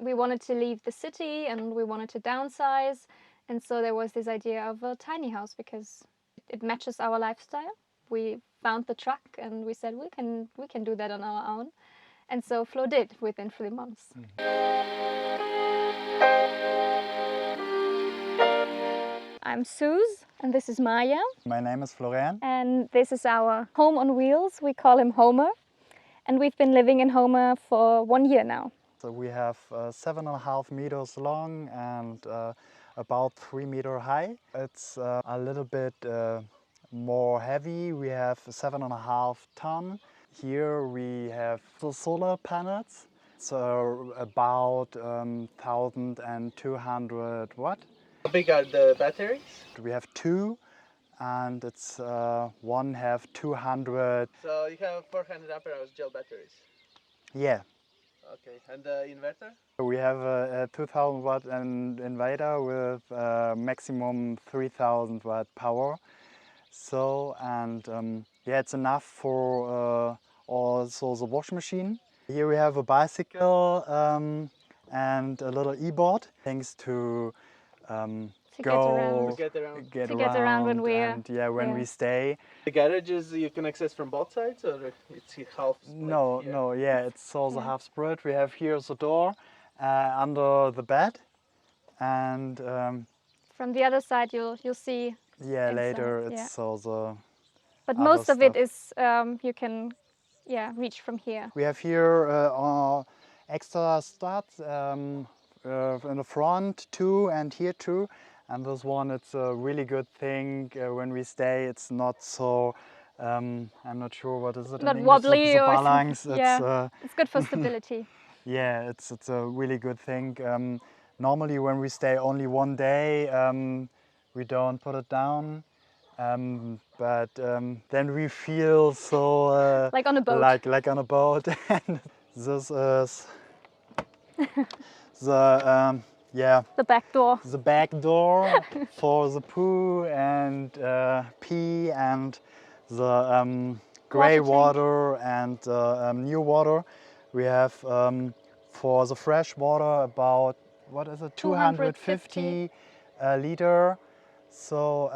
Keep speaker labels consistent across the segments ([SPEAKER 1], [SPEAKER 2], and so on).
[SPEAKER 1] we wanted to leave the city and we wanted to downsize. And so there was this idea of a tiny house because it matches our lifestyle. We found the truck and we said we can do that on our own. And so Flo did within 3 months. I'm Suz and this is Maya.
[SPEAKER 2] My name is Florian.
[SPEAKER 1] And this is our home on wheels. We call him Homer. And we've been living in Homer for 1 year now.
[SPEAKER 2] So we have 7.5 meters long and about 3 meters high. It's a little bit more heavy. We have 7.5 ton. Here we have the solar panels. So about 1,200 watt.
[SPEAKER 3] How big are the batteries?
[SPEAKER 2] We have 2 and it's one have 200.
[SPEAKER 3] So you have 400 ampere hours gel batteries.
[SPEAKER 2] Yeah.
[SPEAKER 3] Okay, and the inverter?
[SPEAKER 2] We have a 2,000 watt inverter with maximum 3,000 watt power. So, and yeah, it's enough for also the wash machine. Here we have a bicycle and a little e-board, thanks to
[SPEAKER 1] get around when
[SPEAKER 2] we stay.
[SPEAKER 3] The garages you can access from both sides, or it's half split?
[SPEAKER 2] No, it's also half split. We have here the door under the bed, and
[SPEAKER 1] from the other side you'll see.
[SPEAKER 2] Yeah, inside, later it's also.
[SPEAKER 1] But most of it is you can reach from here.
[SPEAKER 2] We have here extra studs in the front too, and here too. And this one, it's a really good thing when we stay. It's not so, I'm not sure what is it
[SPEAKER 1] not
[SPEAKER 2] in
[SPEAKER 1] wobbly
[SPEAKER 2] English.
[SPEAKER 1] or
[SPEAKER 2] balance.
[SPEAKER 1] It's good for stability.
[SPEAKER 2] Yeah, it's a really good thing. Normally when we stay only 1 day, we don't put it down. But then we feel so
[SPEAKER 1] like on a boat.
[SPEAKER 2] Like on a boat. And this is the
[SPEAKER 1] the back door.
[SPEAKER 2] The back door for the poo and pee and the grey water and new water. We have for the fresh water about, what is it, 250 liter. So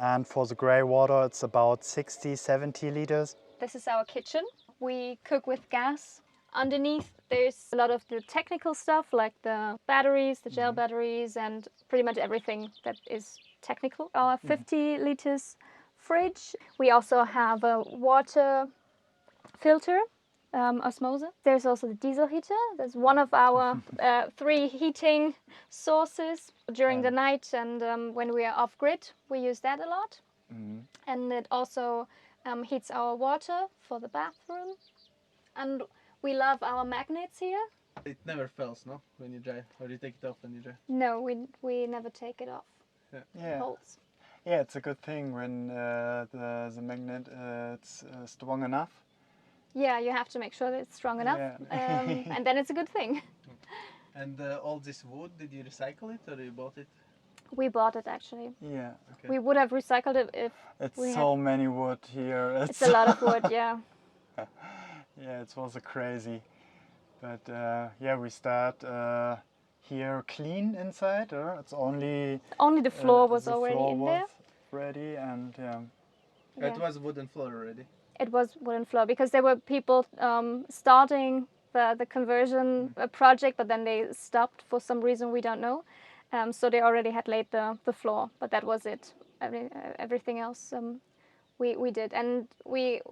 [SPEAKER 2] and for the grey water it's about 60-70 liters.
[SPEAKER 1] This is our kitchen. We cook with gas. Underneath there's a lot of the technical stuff like the batteries, the gel batteries, and pretty much everything that is technical. Our 50 liters fridge. We also have a water filter, osmosis. There's also the diesel heater. That's one of our 3 heating sources during the night, and when we are off grid we use that a lot. And it also heats our water for the bathroom. And we love our magnets here.
[SPEAKER 3] It never fails, no? When you dry, or you take it off when you dry?
[SPEAKER 1] No, we never take it off.
[SPEAKER 2] Yeah.
[SPEAKER 1] It holds.
[SPEAKER 2] Yeah, it's a good thing when the magnet it's strong enough.
[SPEAKER 1] Yeah, you have to make sure that it's strong enough, and then it's a good thing.
[SPEAKER 3] And all this wood, did you recycle it or you bought it?
[SPEAKER 1] We bought it actually.
[SPEAKER 2] Yeah.
[SPEAKER 1] Okay. We would have recycled it if
[SPEAKER 2] it's so many wood here.
[SPEAKER 1] It's a lot of wood, yeah.
[SPEAKER 2] Yeah, it was crazy, but yeah, we start here clean inside. It's only
[SPEAKER 1] the floor was
[SPEAKER 2] the
[SPEAKER 1] already
[SPEAKER 2] floor
[SPEAKER 1] in
[SPEAKER 2] was
[SPEAKER 1] there.
[SPEAKER 2] Ready and
[SPEAKER 3] It was wooden floor already.
[SPEAKER 1] It was wooden floor because there were people starting the conversion project, but then they stopped for some reason we don't know. So they already had laid the floor, but that was it. Everything else. We did, and we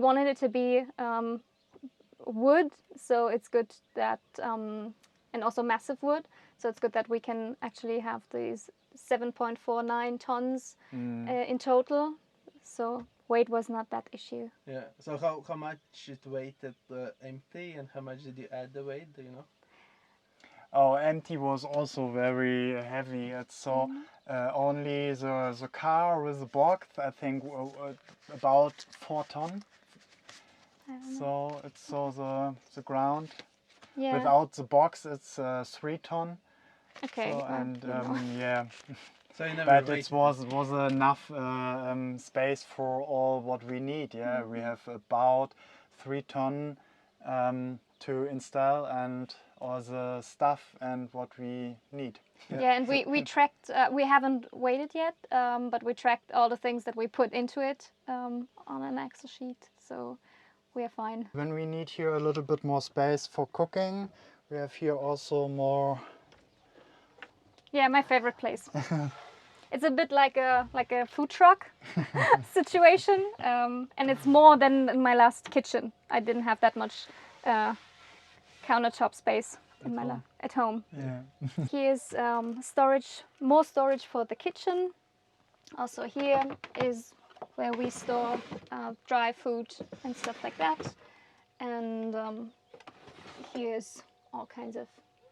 [SPEAKER 1] wanted it to be wood, so it's good that and also massive wood, so it's good that we can actually have these 7.49 tons in total, so weight was not that issue.
[SPEAKER 3] Yeah, so how much it weighed empty, and how much did you add the weight, do you know?
[SPEAKER 2] Oh, empty was also very heavy. It's so only the car with the box, I think, about 4 ton. So it's the ground. Yeah. Without the box, it's 3 ton.
[SPEAKER 1] Okay.
[SPEAKER 2] So, and yeah.
[SPEAKER 3] So you
[SPEAKER 2] but it was enough space for all what we need. Yeah, we have about 3 ton to install, and all the stuff and what we need.
[SPEAKER 1] Yeah, and we tracked, we haven't weighed it yet, but we tracked all the things that we put into it on an Excel sheet, so we are fine.
[SPEAKER 2] When we need here a little bit more space for cooking, we have here also more.
[SPEAKER 1] Yeah, my favorite place. It's a bit like a food truck situation, and it's more than in my last kitchen. I didn't have that much countertop space in my at home.
[SPEAKER 2] Yeah.
[SPEAKER 1] Here's storage, more storage for the kitchen. Also here is where we store dry food and stuff like that. And here's all kinds of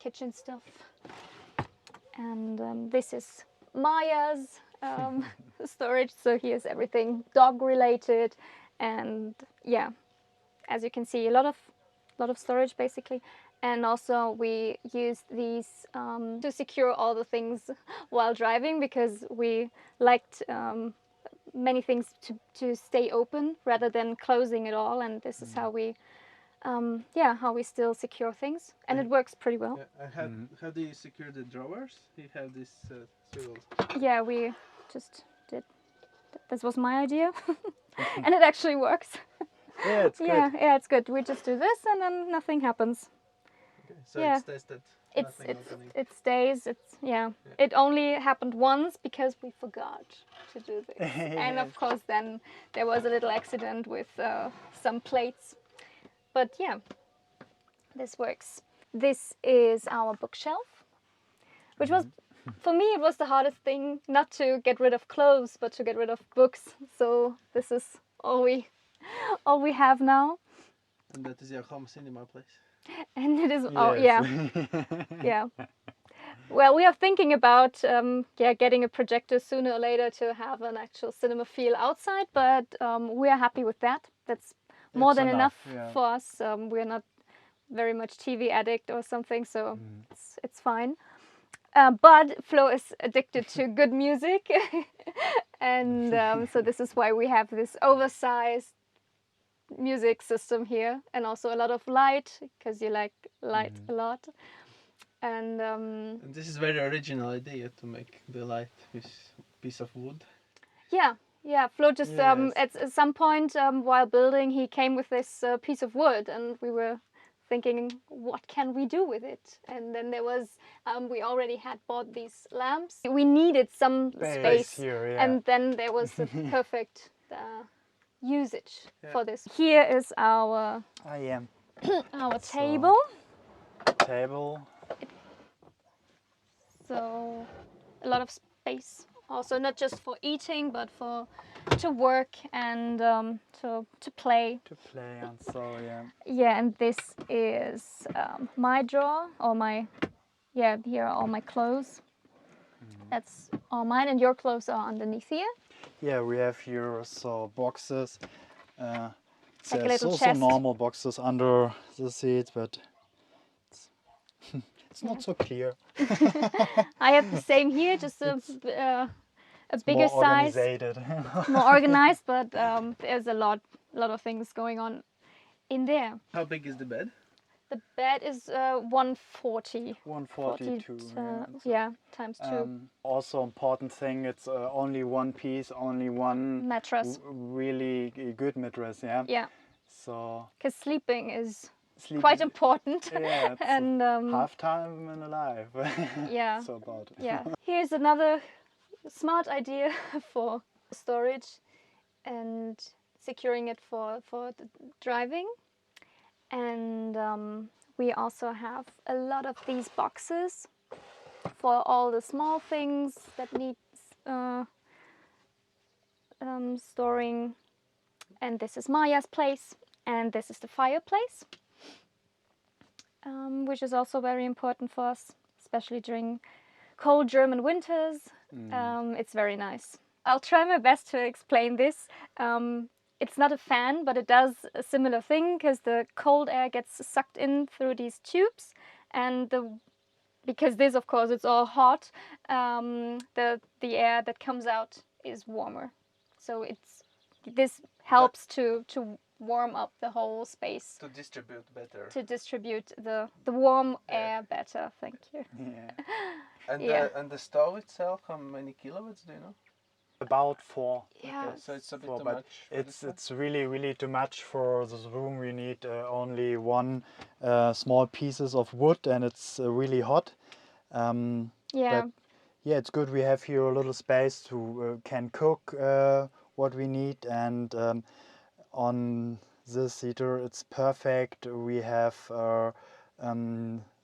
[SPEAKER 1] kitchen stuff. And this is Maya's storage. So here's everything dog related, and yeah, as you can see, a lot of storage basically. And also we use these to secure all the things while driving, because we liked many things to stay open rather than closing it all. And this is how we how we still secure things, and it works pretty well.
[SPEAKER 3] Yeah, how do you secure the drawers? You have this swivels.
[SPEAKER 1] Yeah, we just did. This was my idea, and it actually works.
[SPEAKER 2] Yeah, it's good.
[SPEAKER 1] Yeah, it's good. We just do this, and then nothing happens.
[SPEAKER 3] Okay, so
[SPEAKER 1] Yeah.
[SPEAKER 3] it's tested. Nothing.
[SPEAKER 1] It stays. It only happened once because we forgot to do this, and of course then there was a little accident with some plates. But yeah, this works. This is our bookshelf, which was, for me, it was the hardest thing, not to get rid of clothes, but to get rid of books. So this is all we have now.
[SPEAKER 3] And that is your home cinema place.
[SPEAKER 1] And it is,
[SPEAKER 2] Yes.
[SPEAKER 1] oh yeah, yeah. Well, we are thinking about getting a projector sooner or later to have an actual cinema feel outside, but we are happy with that. That's more
[SPEAKER 2] It's
[SPEAKER 1] than enough
[SPEAKER 2] yeah.
[SPEAKER 1] for us. We're not very much TV addict or something, so it's fine. But Flo is addicted to good music, and so this is why we have this oversized music system here, and also a lot of light, because you like light a lot. And
[SPEAKER 3] And this is very original idea to make the light with piece of wood.
[SPEAKER 1] yeah, Flo just
[SPEAKER 2] Yes.
[SPEAKER 1] at some point while building, he came with this piece of wood, and we were thinking, what can we do with it? And then there was, we already had bought these lamps. We needed some space
[SPEAKER 2] here, yeah.
[SPEAKER 1] and then there was the perfect usage for this. Here is our our table.
[SPEAKER 2] Table.
[SPEAKER 1] So a lot of space. Also not just for eating, but to work and to play.
[SPEAKER 2] To play and so yeah.
[SPEAKER 1] Yeah, and this is my drawer, or here are all my clothes. That's all mine, and your clothes are underneath here.
[SPEAKER 2] Yeah, we have here so boxes.
[SPEAKER 1] Like a
[SPEAKER 2] There's
[SPEAKER 1] little
[SPEAKER 2] also
[SPEAKER 1] chest.
[SPEAKER 2] normal boxes under the seat, but it's not so clear.
[SPEAKER 1] I have the same here, just a bigger
[SPEAKER 2] More
[SPEAKER 1] size,
[SPEAKER 2] organized.
[SPEAKER 1] more organized, but there's a lot of things going on in there.
[SPEAKER 3] How big is the bed?
[SPEAKER 1] The bed is 140.
[SPEAKER 2] 142.
[SPEAKER 1] Yeah, times 2.
[SPEAKER 2] Also important thing, it's only one piece, only one
[SPEAKER 1] Mattress.
[SPEAKER 2] really good mattress, yeah.
[SPEAKER 1] Yeah,
[SPEAKER 2] So
[SPEAKER 1] because sleeping is
[SPEAKER 2] sleep
[SPEAKER 1] quite important.
[SPEAKER 2] Yeah, it's
[SPEAKER 1] And
[SPEAKER 2] half time in a life.
[SPEAKER 1] yeah,
[SPEAKER 2] So about it.
[SPEAKER 1] yeah. Here's another smart idea for storage and securing it for the driving. And we also have a lot of these boxes for all the small things that need storing. And this is Maya's place, and this is the fireplace, which is also very important for us, especially during cold German winters. It's very nice. I'll try my best to explain this. It's not a fan, but it does a similar thing, because the cold air gets sucked in through these tubes, and because this, of course, it's all hot, the air that comes out is warmer. So this helps to warm up the whole space
[SPEAKER 3] To distribute better.
[SPEAKER 1] to distribute the warm
[SPEAKER 3] Yeah.
[SPEAKER 1] air better. Thank you.
[SPEAKER 2] Yeah.
[SPEAKER 3] And
[SPEAKER 1] Yeah.
[SPEAKER 3] the stove itself, how many kilowatts do you know?
[SPEAKER 2] About 4.
[SPEAKER 1] Yeah.
[SPEAKER 3] Okay, so it's a bit
[SPEAKER 2] Four,
[SPEAKER 3] too
[SPEAKER 2] but
[SPEAKER 3] much. For this one.
[SPEAKER 2] it's really too much for this room. We need only one small pieces of wood, and it's really hot.
[SPEAKER 1] Yeah.
[SPEAKER 2] But yeah, it's good. We have here a little space to can cook what we need, and on this heater it's perfect. We have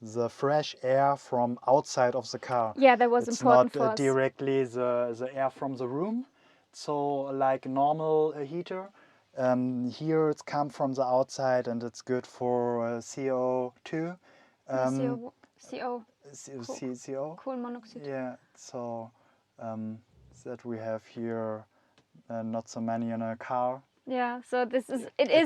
[SPEAKER 2] the fresh air from outside of the car.
[SPEAKER 1] Yeah, that was
[SPEAKER 2] It's
[SPEAKER 1] important
[SPEAKER 2] not
[SPEAKER 1] for us.
[SPEAKER 2] directly the air from the room. So like normal heater, here it's come from the outside, and it's good for CO2.
[SPEAKER 1] CO,
[SPEAKER 2] CO.
[SPEAKER 1] coal monoxide.
[SPEAKER 2] Yeah, so that we have here not so many in a car.
[SPEAKER 1] Yeah, so it
[SPEAKER 2] It's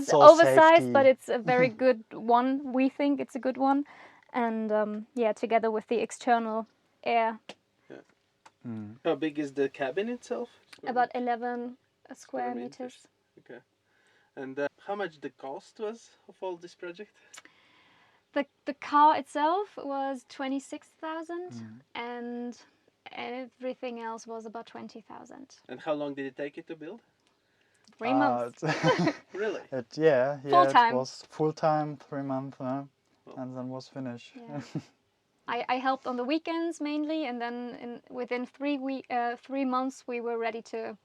[SPEAKER 1] is
[SPEAKER 2] all
[SPEAKER 1] oversized, but
[SPEAKER 2] safety.
[SPEAKER 1] it's a very good one. We think it's a good one, and yeah, together with the external air,
[SPEAKER 3] How big is the cabin itself?
[SPEAKER 1] about 11 square meters.
[SPEAKER 3] Okay. And how much the cost was of all this project?
[SPEAKER 1] The car itself was 26,000, and everything else was about 20,000.
[SPEAKER 3] And how long did it take you to build?
[SPEAKER 1] 3 months.
[SPEAKER 3] Really?
[SPEAKER 2] Yeah,
[SPEAKER 1] Full
[SPEAKER 2] it
[SPEAKER 1] time.
[SPEAKER 2] was full time, 3 months, and then was finished.
[SPEAKER 1] Yeah. I helped on the weekends mainly, and then within 3 months we were ready to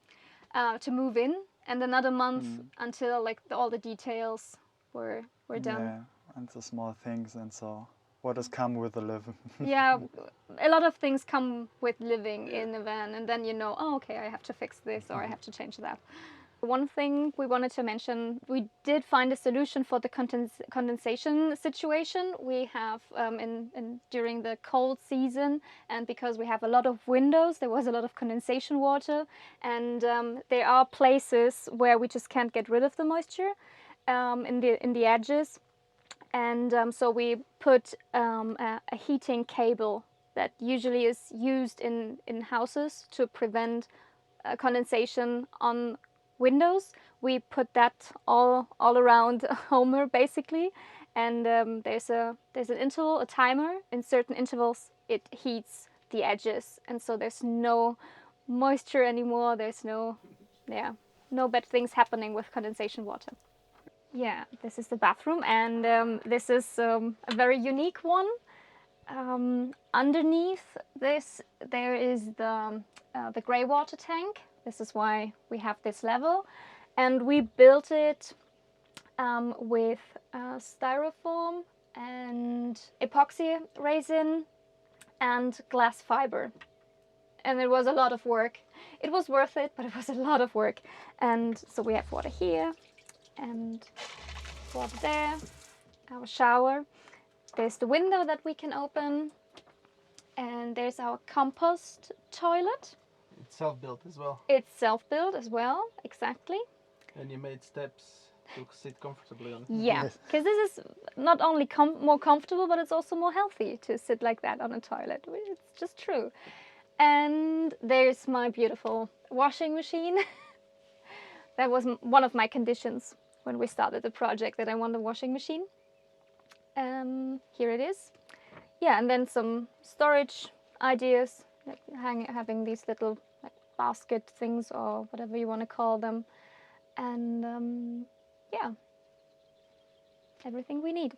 [SPEAKER 1] move in, and another month until like all the details were done.
[SPEAKER 2] Yeah, and the small things, and so what has come with the living.
[SPEAKER 1] Yeah, a lot of things come with living in a van, and then you know, oh, okay, I have to fix this or I have to change that. One thing we wanted to mention, we did find a solution for the condensation situation we have during the cold season, and because we have a lot of windows, there was a lot of condensation water, and there are places where we just can't get rid of the moisture in the edges, and so we put a heating cable that usually is used in houses to prevent condensation on windows. We put that all around Homer basically, and there's an interval, a timer. In certain intervals, it heats the edges, and so there's no moisture anymore. There's no bad things happening with condensation water. Yeah, this is the bathroom, and this is a very unique one. Underneath this, there is the grey water tank. This is why we have this level, and we built it with styrofoam and epoxy resin and glass fiber. And it was a lot of work. It was worth it, but it was a lot of work. And so we have water here and water there, our shower. There's the window that we can open, and there's our compost toilet.
[SPEAKER 3] It's self-built as well.
[SPEAKER 1] It's self-built as well, exactly.
[SPEAKER 3] And you made steps to sit comfortably on it.
[SPEAKER 1] Yeah,
[SPEAKER 2] Yes.
[SPEAKER 1] because this is not only more comfortable, but it's also more healthy to sit like that on a toilet. It's just true. And there's my beautiful washing machine. That was one of my conditions when we started the project, that I want a washing machine. Here it is. Yeah, and then some storage ideas, like having these little like basket things or whatever you want to call them. And yeah, everything we need.